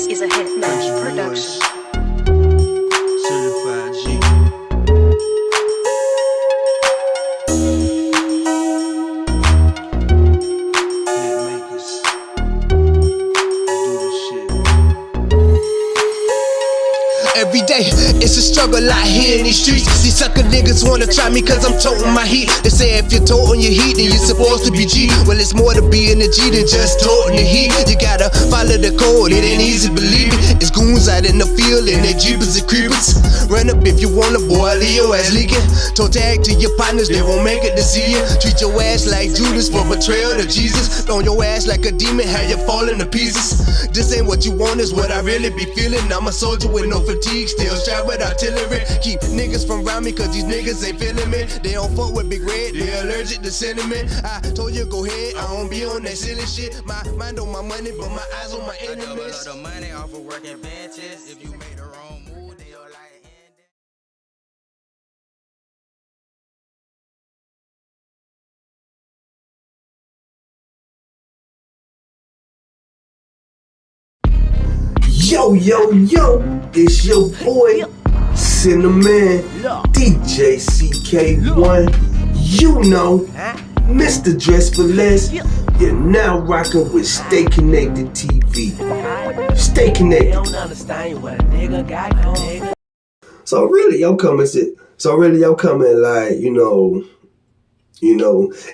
This is a Hitman production. Certified G. Hitmakers. Do this shit. Every day, it's a struggle out here in these streets. These sucker niggas wanna try me cause I'm toting my heat. They say if you're toting your heat, then you're supposed to be G. Well, it's more to be in the G than just toting the heat. You gotta follow the code, it ain't easy, believe me. It's goons out in the field and they jeepers and creepers. Run up if you want a boy, leave your ass leaking. Toe tag to your partners, they won't make it to see you. Treat your ass like Judas for betrayal to Jesus. Throw your ass like a demon, have you falling to pieces. This ain't what you want, is what I really be feeling. I'm a soldier with no fatigue, still strapped with artillery. Keep niggas from around me cause these niggas ain't feeling me. They don't fuck with Big Red, they allergic to cinnamon. I told you go ahead, I don't be on that silly shit. My mind on my money, but my eyes on my enemies. I double up the money off of working benches. If you make the wrong move, then your life end. Yo, it's your boy, SinnaMan, DJ CK1. You know, Mr. Dress for Less. You're now rocking with Stay Connected TV. Stay connected. So really, y'all coming like, you know,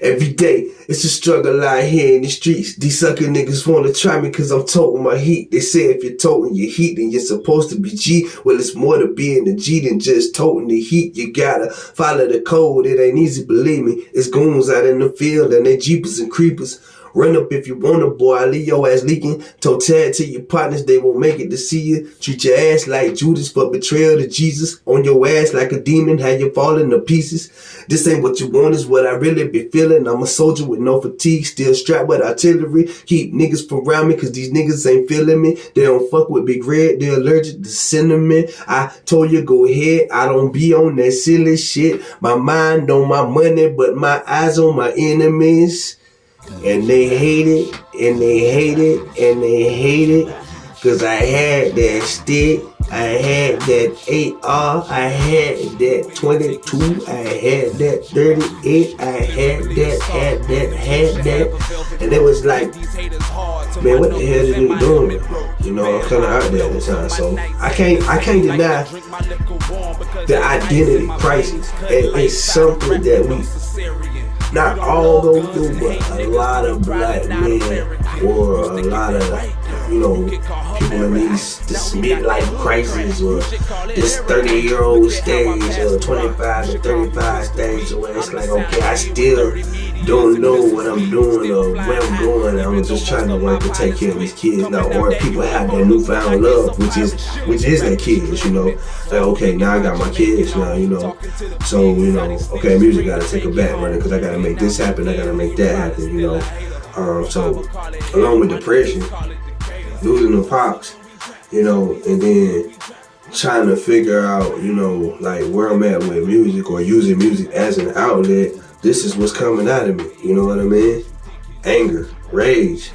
every day it's a struggle out here in the streets. These sucker niggas wanna try me cause I'm toting my heat. They say if you're toting your heat, then you're supposed to be G. Well, it's more to be in the G than just toting the heat. You gotta follow the code, it ain't easy, believe me. It's goons out in the field and they jeepers and creepers. Run up if you want a boy, I leave your ass leaking. Toe tag to your partners, they won't make it to see you. Treat your ass like Judas for betrayal to Jesus. On your ass like a demon, have you falling to pieces. This ain't what you want, is what I really be feeling. I'm a soldier with no fatigue, still strapped with artillery. Keep niggas from around me cause these niggas ain't feeling me. They don't fuck with Big Red, they're allergic to cinnamon. I told you go ahead, I don't be on that silly shit. My mind on my money, but my eyes on my enemies. And they hate it, and they hate it, and they hate it. Cause I had that stick, I had that AR, I had that 22, I had that 38, I had that. And it was like, man, what the hell is he doing? You know, I'm kinda out there at the time, so I can't deny the identity crisis. And it's something that we not all go through, but a lot of black men or a lot of, people in these this midlife crisis or this 30-year-old stage or 25 to 35 stage where it's like, okay, I still don't know what I'm doing or where I'm going. I'm just trying to learn to take care of these kids now. Or people have that newfound love, which is their kids, Like, okay, now I got my kids now, So, okay, music gotta take a back running because I gotta make this happen, I gotta make that happen, So, along with depression, losing the pops, and then trying to figure out, like where I'm at with music or using music as an outlet. This is what's coming out of me, you know what I mean? Anger, rage,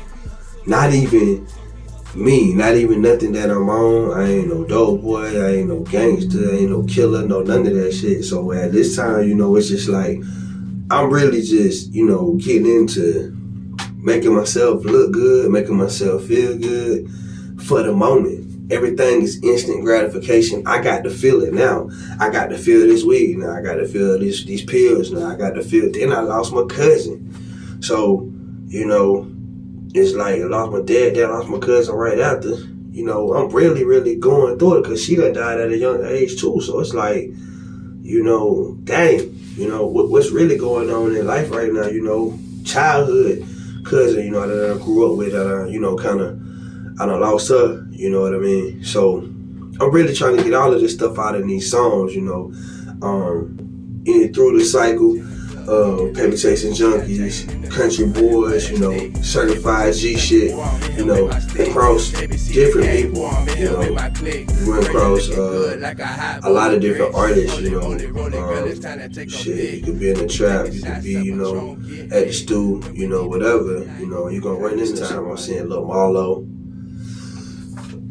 not even me, not even nothing that I'm on. I ain't no dope boy, I ain't no gangster, I ain't no killer, no none of that shit. So at this time, it's just like, I'm really just, getting into making myself look good, making myself feel good for the moment. Everything is instant gratification. I got to feel it now. I got to feel this weed now. I got to feel these pills now. I got to feel. Then I lost my cousin. So, it's like I lost my dad, I lost my cousin right after. I'm really, really going through it because she done died at a young age too. So it's like, dang, what's really going on in life right now, childhood cousin, that I grew up with, that I done lost her, you know what I mean? So I'm really trying to get all of this stuff out in these songs, through the cycle, paper chasing junkies, country boys, certified G shit, across different people, run across a lot of different artists, shit, you could be in the trap, you could be, at the stew, whatever, you're gonna run into time. I'm seeing Lil Marlo,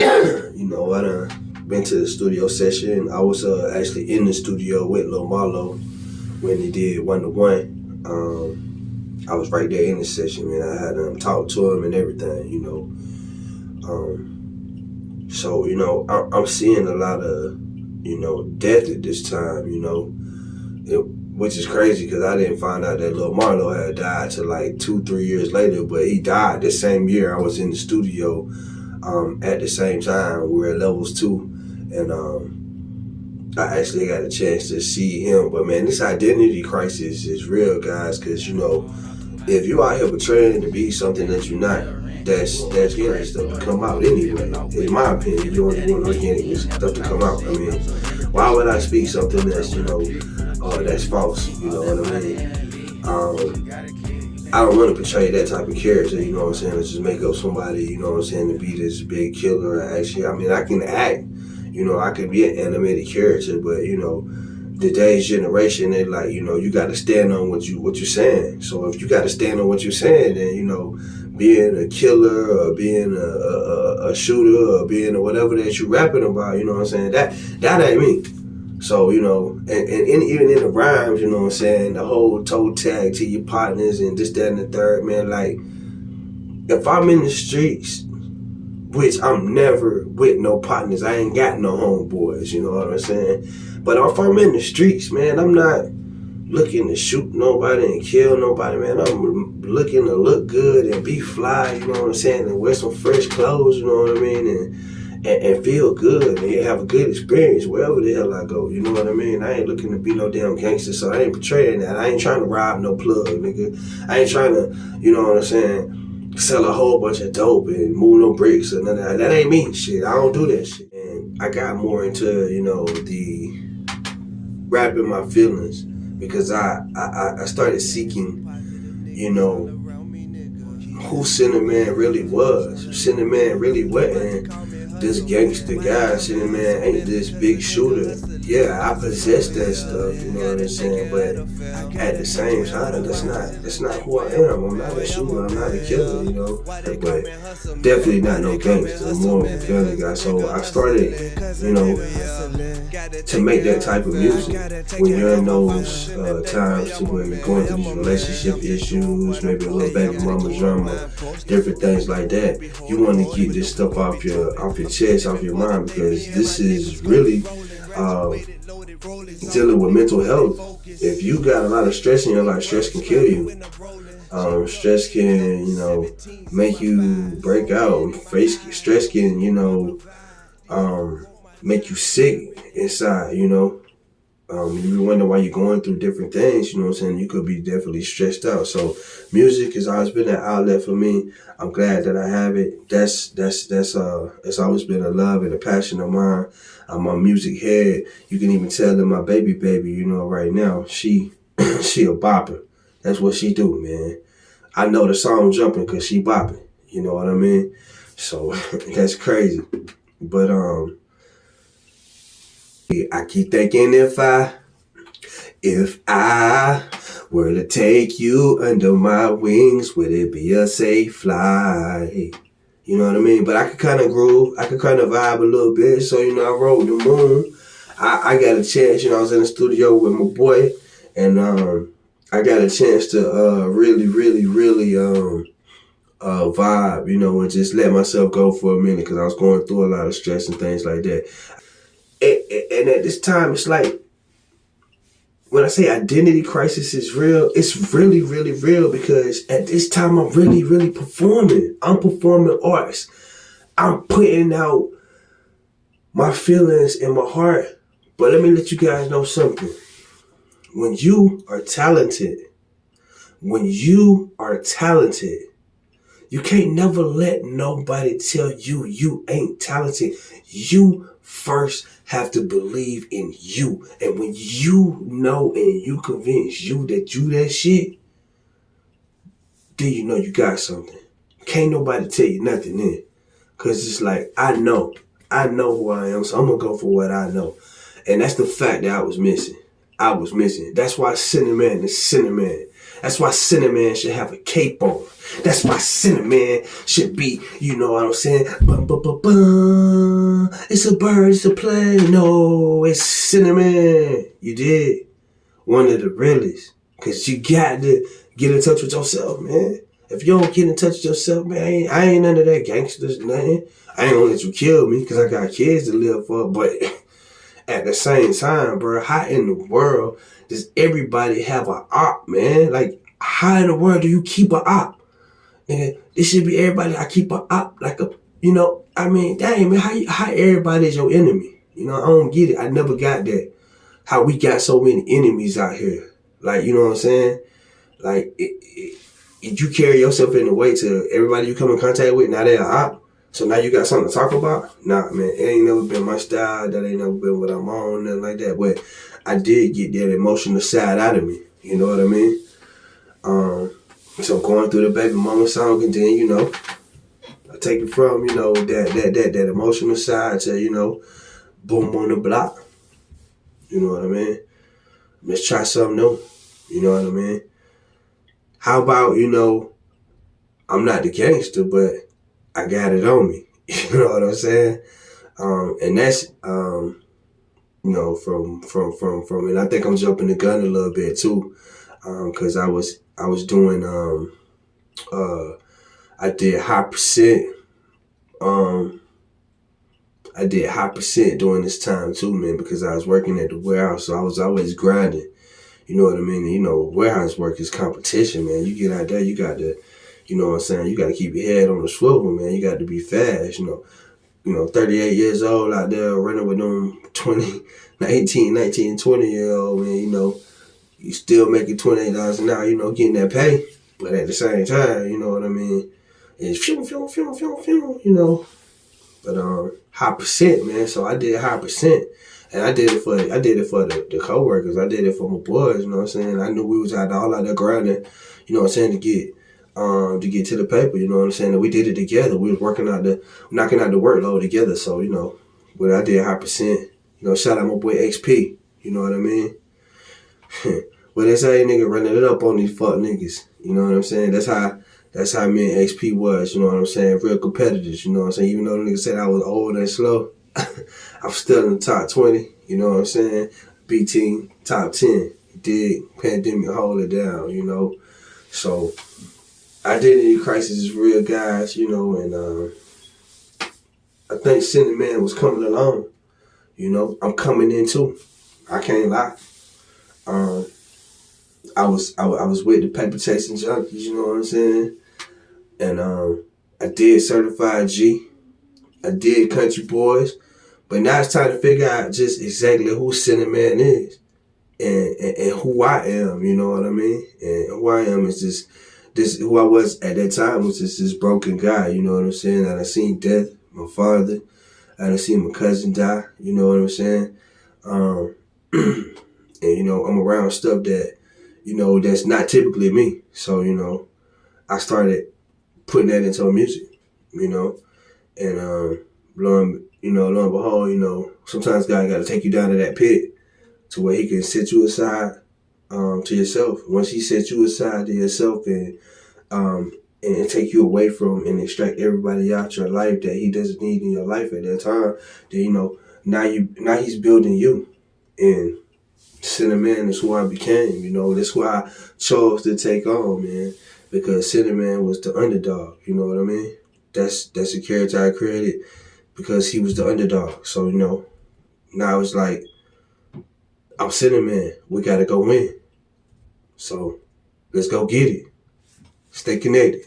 You know, I done been to the studio session. I was actually in the studio with Lil Marlo when he did 1 to 1. I was right there in the session, man. I had talked to him and everything, you know. So, you know, I'm seeing a lot of, you know, death at this time, you know, which is crazy because I didn't find out that Lil Marlo had died till like 2-3 years later, but he died the same year I was in the studio at the same time. We were at Levels 2, and I actually got a chance to see him. But man, this identity crisis is real, guys, because, you know, if you out here portraying to be something that you're not, that's getting stuff to come out anyway. In my opinion, you only want organic stuff to come out. I mean, why would I speak something that's, you know, that's false? You know what I mean? I don't want to portray that type of character, you know what I'm saying? To just make up somebody, you know what I'm saying, to be this big killer. Actually, I mean, I can act, you know, I could be an animated character, but, you know, today's generation, they like, you know, you got to stand on what you're saying. So if you got to stand on what you're saying, then, you know, being a killer or being a shooter or being whatever that you're rapping about, you know what I'm saying, that ain't me. So, you know, and even in the rhymes, you know what I'm saying, the whole toe tag to your partners and this, that, and the third, man, like, if I'm in the streets, which I'm never with no partners, I ain't got no homeboys, you know what I'm saying? But if I'm in the streets, man, I'm not looking to shoot nobody and kill nobody, man. I'm looking to look good and be fly, you know what I'm saying, and wear some fresh clothes, you know what I mean, and feel good and have a good experience wherever the hell I go, you know what I mean? I ain't looking to be no damn gangster, so I ain't portraying that. I ain't trying to rob no plug, nigga. I ain't trying to, you know what I'm saying, sell a whole bunch of dope and move no bricks or none of that. That ain't me, shit. I don't do that shit. And I got more into, you know, the rapping my feelings because I started seeking, you know, who SinnaMan really was. SinnaMan really wasn't this gangster guy. SinnaMan ain't this big shooter. Yeah, I possess that stuff, you know what I'm saying? But at the same time, that's not who I am. I'm not a shooter, I'm not a killer, you know. But definitely not no gangster. I'm more of a family guy. So I started, you know, to make that type of music when you're in those times to where you're going through these relationship issues, maybe a little baby mama drama, different things like that. You want to get this stuff off your chest, off your mind, because this is really dealing with mental health. If you got a lot of stress in your life, stress can kill you. Stress can, you know, make you break out. Stress can, you know, make you sick inside, you know. You wonder why you're going through different things, you know what I'm saying? You could be definitely stressed out. So music has always been an outlet for me. I'm glad that I have it. It's always been a love and a passion of mine. I'm a music head. You can even tell that my baby, you know, right now, she a bopper. That's what she do, man. I know the song jumping because she bopping. You know what I mean? So that's crazy. But I keep thinking if I were to take you under my wings, would it be a safe flight? You know what I mean? But I could kind of groove. I could kind of vibe a little bit. So, you know, I rode the moon. I got a chance. You know, I was in the studio with my boy. And I got a chance to really vibe, you know, and just let myself go for a minute because I was going through a lot of stress and things like that. And at this time, it's like, when I say identity crisis is real, it's really real because at this time I'm really performing. I'm performing arts. I'm putting out my feelings and my heart. But let me let you guys know something. When you are talented, you can't never let nobody tell you you ain't talented. You first have to believe in you. And when you know and you convince you that shit, then you know you got something. Can't nobody tell you nothing then. Because it's like, I know who I am, so I'm going to go for what I know. And that's the fact that I was missing. That's why SinnaMan is SinnaMan. That's why SinnaMan should have a cape on. That's why SinnaMan should be, you know what I'm saying? Bum, bum, bum, bum. It's a bird, it's a plane. No, it's SinnaMan. You did. One of the realest. Because you got to get in touch with yourself, man. If you don't get in touch with yourself, man, I ain't none of that gangsters, nothing. I ain't gonna let you kill me because I got kids to live for. But at the same time, bro, how in the world does everybody have an op, man? Like, how in the world do you keep an op? Nigga, it should be everybody. I keep an op like a, you know, I mean, dang, man, how everybody is your enemy? You know, I don't get it. I never got that. How we got so many enemies out here. Like, you know what I'm saying? Like, you carry yourself in a way to everybody you come in contact with, now they're an op. So now you got something to talk about? Nah, man, it ain't never been my style. That ain't never been what I'm on, nothing like that. But I did get that emotional side out of me. You know what I mean? So going through the baby mama song, and then, you know, I take it from, you know, that emotional side to, you know, boom on the block. You know what I mean? Let's try something new. You know what I mean? How about, you know, I'm not the gangster, but I got it on me. You know what I'm saying? And that's, you know, from, and I think I'm jumping the gun a little bit too, cause I was doing, I did high percent during this time too, man, because I was working at the warehouse, so I was always grinding. You know what I mean? And, you know, warehouse work is competition, man. You get out there, you got to, you know what I'm saying? You got to keep your head on the swivel, man. You got to be fast, you know, 38 years old out there running with them 19, 20-year-old, man, you know, you still making $28 an hour, you know, getting that pay. But at the same time, you know what I mean? It's you know. But high percent, man. So I did high percent. And I did it for the coworkers. I did it for my boys, you know what I'm saying? I knew we was all out there grinding, you know what I'm saying, to get to the paper, you know what I'm saying? And we did it together. We was knocking out the workload together. So, you know, but I did high percent. You know, shout out my boy XP, you know what I mean? Well, that's how a nigga running it up on these fuck niggas. You know what I'm saying? That's how me and XP was, you know what I'm saying? Real competitors, you know what I'm saying? Even though the nigga said I was old and slow, I'm still in the top 20, you know what I'm saying? B team, top 10. You dig? Pandemic hold it down, you know? So, identity crisis is real, guys, you know, and I think SinnaMan was coming along. You know, I'm coming in too. I can't lie. I was with the paper chasing junkies, you know what I'm saying? And I did Certified G. I did Country Boys. But now it's time to figure out just exactly who SinnaMan is and who I am, you know what I mean? And who I am is this who I was at that time was just this broken guy, you know what I'm saying? And I seen death, my father. I done seen my cousin die, you know what I'm saying? And, you know, I'm around stuff that, you know, that's not typically me. So, you know, I started putting that into music, you know? And lo and behold, you know, sometimes God got to take you down to that pit to where he can set you aside to yourself. Once he sets you aside to yourself and take you away from and extract everybody out your life that he doesn't need in your life at that time, then, you know, now he's building you. And SinnaMan is who I became, you know. That's who I chose to take on, man. Because SinnaMan was the underdog, you know what I mean? That's a character I created because he was the underdog. So, you know, now it's like, I'm SinnaMan. We gotta go win. So, let's go get it. Stay connected.